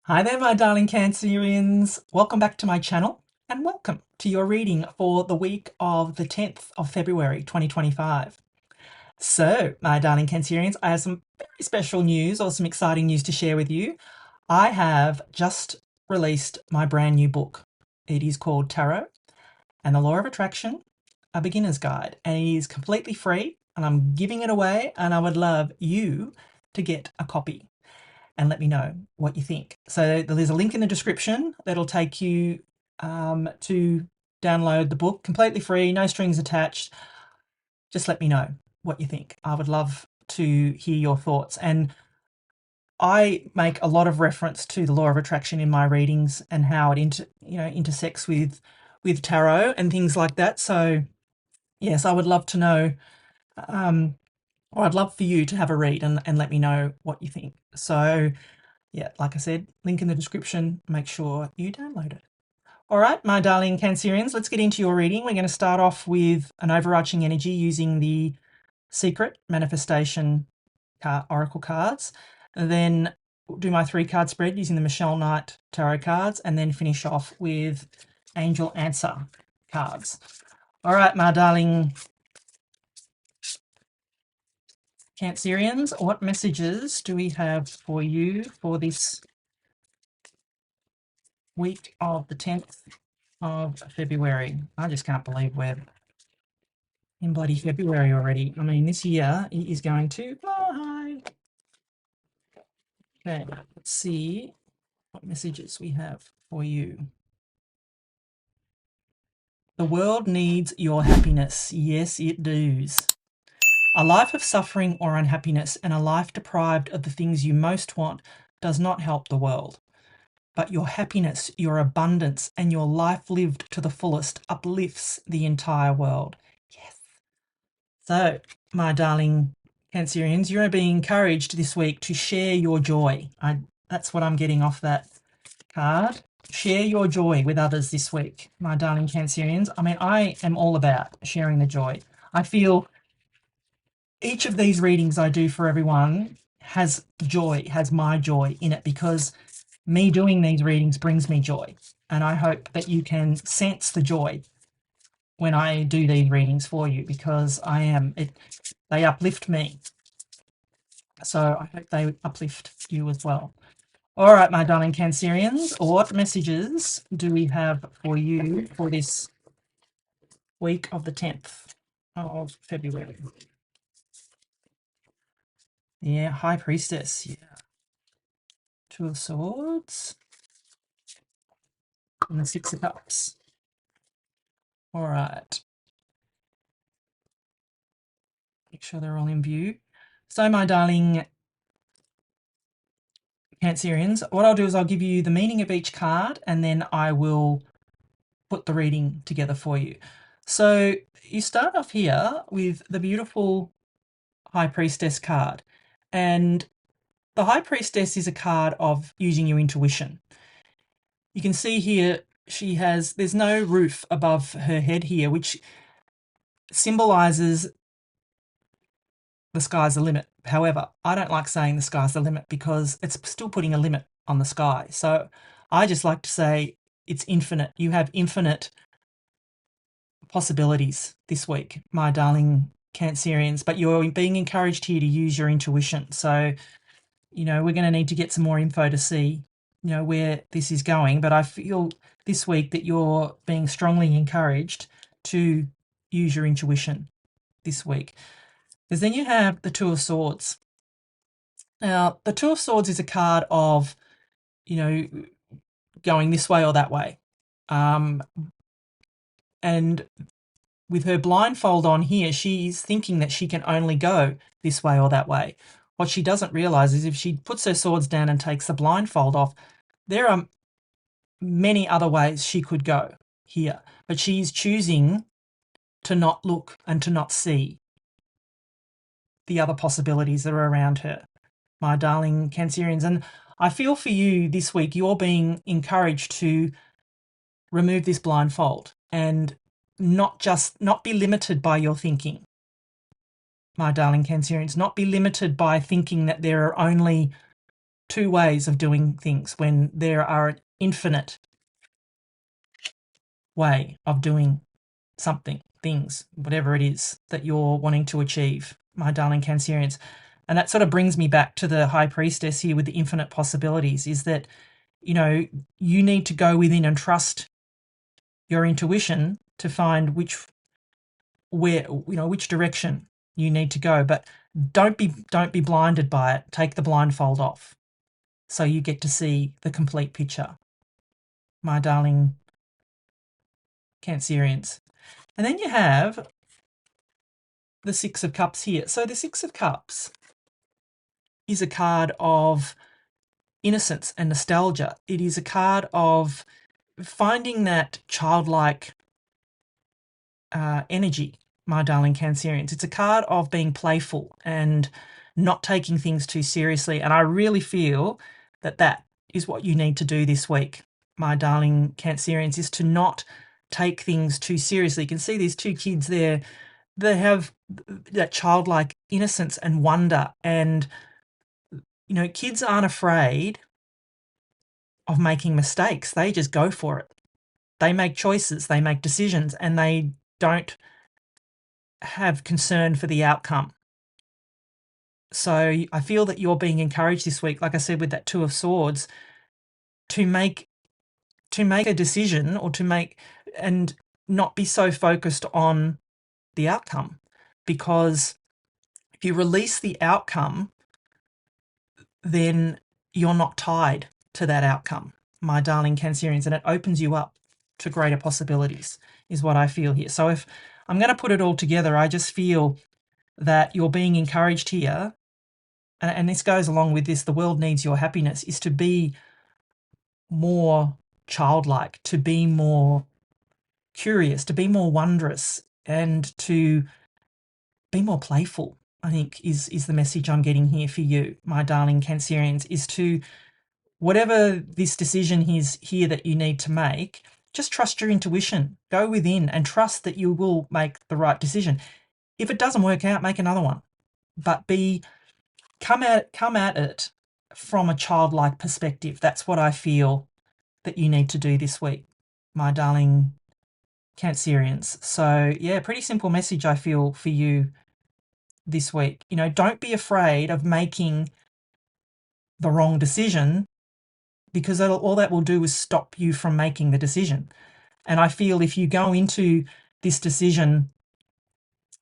Hi there, my darling Cancerians. Welcome back to my channel and welcome to your reading for the week of the 10th of February 2025. So, my darling Cancerians, I have some very special news or some exciting news to share with you. I have just released my brand new book. It is called Tarot and the Law of Attraction, a beginner's guide, and it is completely free and I'm giving it away, and I would love you to get a copy and let me know what you think. So there's a link in the description that'll take you to download the book completely free, no strings attached. Just let me know what you think. I would love to hear your thoughts. And I make a lot of reference to the law of attraction in my readings and how it intersects with tarot and things like that. So yes, I would love to know, or I'd love for you to have a read and let me know what you think. So yeah, like I said, link in the description. Make sure you download it. All right, my darling Cancerians, let's get into your reading. We're going to start off with an overarching energy using the Secret Manifestation Oracle cards. Then do my 3-card spread using the Michelle Knight Tarot cards, and then finish off with Angel Answer cards. All right, my darling Cancerians, what messages do we have for you for this week of the 10th of February? I just can't believe we're in bloody February already. I mean, this year is going to fly. Okay, let's see what messages we have for you. The world needs your happiness. Yes, it does. A life of suffering or unhappiness and a life deprived of the things you most want does not help the world. But your happiness, your abundance, and your life lived to the fullest uplifts the entire world. Yes. So, my darling Cancerians, you're being encouraged this week to share your joy. That's what I'm getting off that card. Share your joy with others this week, my darling Cancerians. I mean, I am all about sharing the joy. I feel each of these readings I do for everyone has joy, has my joy in it, because me doing these readings brings me joy. And I hope that you can sense the joy when I do these readings for you, because they uplift me. So I hope they uplift you as well. All right, my darling Cancerians, what messages do we have for you for this week of the 10th of February? Yeah, High Priestess. Yeah. 2 of Swords. And the 6 of Cups. All right. Make sure they're all in view. So, my darling Cancerians, what I'll do is I'll give you the meaning of each card, and then I will put the reading together for you. So you start off here with the beautiful High Priestess card, and the High Priestess is a card of using your intuition. You can see here there's no roof above her head here, which symbolizes the sky's the limit. However, I don't like saying the sky's the limit because it's still putting a limit on the sky. So I just like to say it's infinite. You have infinite possibilities this week, my darling Cancerians, but you're being encouraged here to use your intuition. So, we're going to need to get some more info to see, where this is going. But I feel this week that you're being strongly encouraged to use your intuition this week. Because then you have the 2 of Swords. Now, the 2 of Swords is a card of, going this way or that way. And with her blindfold on here, she's thinking that she can only go this way or that way. What she doesn't realize is if she puts her swords down and takes the blindfold off, there are many other ways she could go here. But she's choosing to not look and to not see the other possibilities that are around her, my darling Cancerians. And I feel for you this week, you're being encouraged to remove this blindfold and not be limited by your thinking, my darling Cancerians, not be limited by thinking that there are only two ways of doing things when there are an infinite way of doing something, things, whatever it is that you're wanting to achieve, my darling Cancerians. And that sort of brings me back to the High Priestess here with the infinite possibilities, is that, you need to go within and trust your intuition to find which direction you need to go. But don't be blinded by it. Take the blindfold off so you get to see the complete picture, my darling Cancerians. And then you have the Six of Cups here. So the Six of Cups is a card of innocence and nostalgia. It is a card of finding that childlike energy, my darling Cancerians. It's a card of being playful and not taking things too seriously. And I really feel that that is what you need to do this week, my darling Cancerians, is to not take things too seriously. You can see these two kids there. They have that childlike innocence and wonder. And, kids aren't afraid of making mistakes. They just go for it. They make choices, they make decisions, and they don't have concern for the outcome. So I feel that you're being encouraged this week, like I said, with that Two of Swords, to make a decision and not be so focused on the outcome. Because if you release the outcome, then you're not tied to that outcome, my darling Cancerians, and it opens you up to greater possibilities, is what I feel here. So if I'm going to put it all together, I just feel that you're being encouraged here, and this goes along with this, the world needs your happiness, is to be more childlike, to be more curious, to be more wondrous, and to be more playful, I think is the message I'm getting here for you, my darling Cancerians, is to, whatever this decision is here that you need to make, just trust your intuition. Go within and trust that you will make the right decision. If it doesn't work out, make another one. But come at it from a childlike perspective. That's what I feel that you need to do this week, my darling Cancerians. So yeah, pretty simple message I feel for you this week. Don't be afraid of making the wrong decision, because all that will do is stop you from making the decision. And I feel if you go into this decision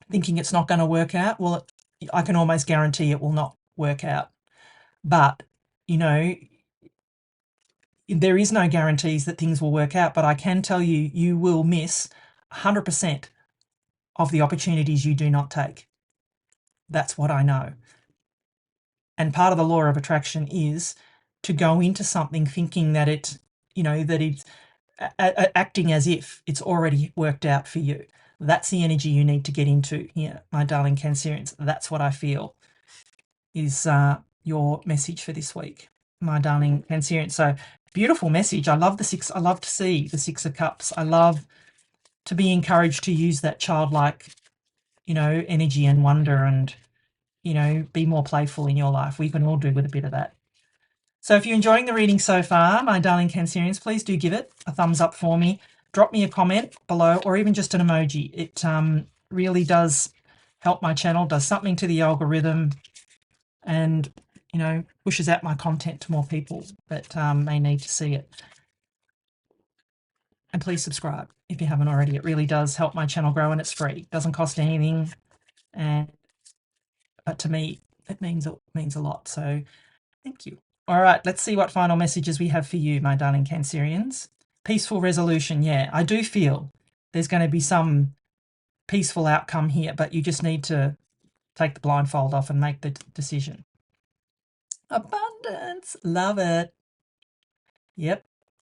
thinking it's not going to work out, well, I can almost guarantee it will not work out. But, there is no guarantees that things will work out, but I can tell you, you will miss 100% of the opportunities you do not take. That's what I know. And part of the law of attraction is to go into something thinking that it's acting as if it's already worked out for you. That's the energy you need to get into here, my darling Cancerians. That's what I feel is your message for this week, my darling Cancerians. So beautiful message. I love to see the Six of Cups. I love to be encouraged to use that childlike, energy and wonder, and, be more playful in your life. We can all do with a bit of that. So if you're enjoying the reading so far, my darling Cancerians, please do give it a thumbs up for me. Drop me a comment below, or even just an emoji. It really does help my channel, does something to the algorithm, and, pushes out my content to more people that may need to see it. And please subscribe if you haven't already. It really does help my channel grow, and it's free. It doesn't cost anything, but to me, it means a lot. So thank you. All right, let's see what final messages we have for you, my darling Cancerians. Peaceful resolution. Yeah, I do feel there's going to be some peaceful outcome here, but you just need to take the blindfold off and make the decision. Abundance. Love it. Yep.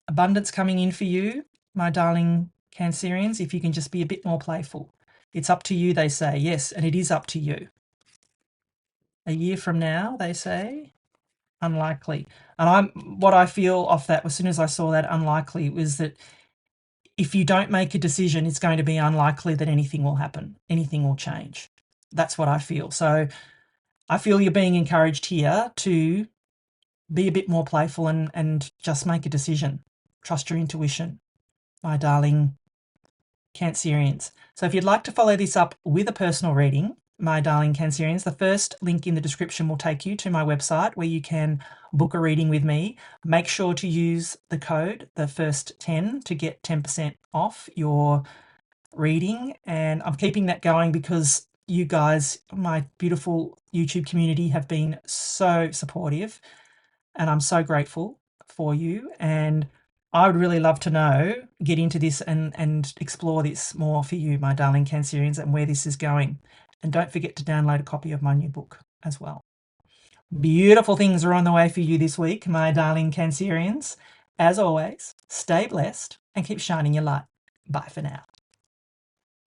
Abundance coming in for you, my darling Cancerians, if you can just be a bit more playful. It's up to you, they say. Yes, and it is up to you. A year from now, they say. Unlikely. And what I feel off that, as soon as I saw that unlikely, was that if you don't make a decision, it's going to be unlikely that anything will happen. Anything will change. That's what I feel. So I feel you're being encouraged here to be a bit more playful and just make a decision. Trust your intuition, my darling Cancerians. So if you'd like to follow this up with a personal reading, my darling Cancerians, the first link in the description will take you to my website where you can book a reading with me. Make sure to use the code, the first 10, to get 10% off your reading. And I'm keeping that going because you guys, my beautiful YouTube community, have been so supportive, and I'm so grateful for you. And I would really love to know, get into this and explore this more for you, my darling Cancerians, and where this is going. And don't forget to download a copy of my new book as well. Beautiful things are on the way for you this week, my darling Cancerians. As always, stay blessed and keep shining your light. Bye for now.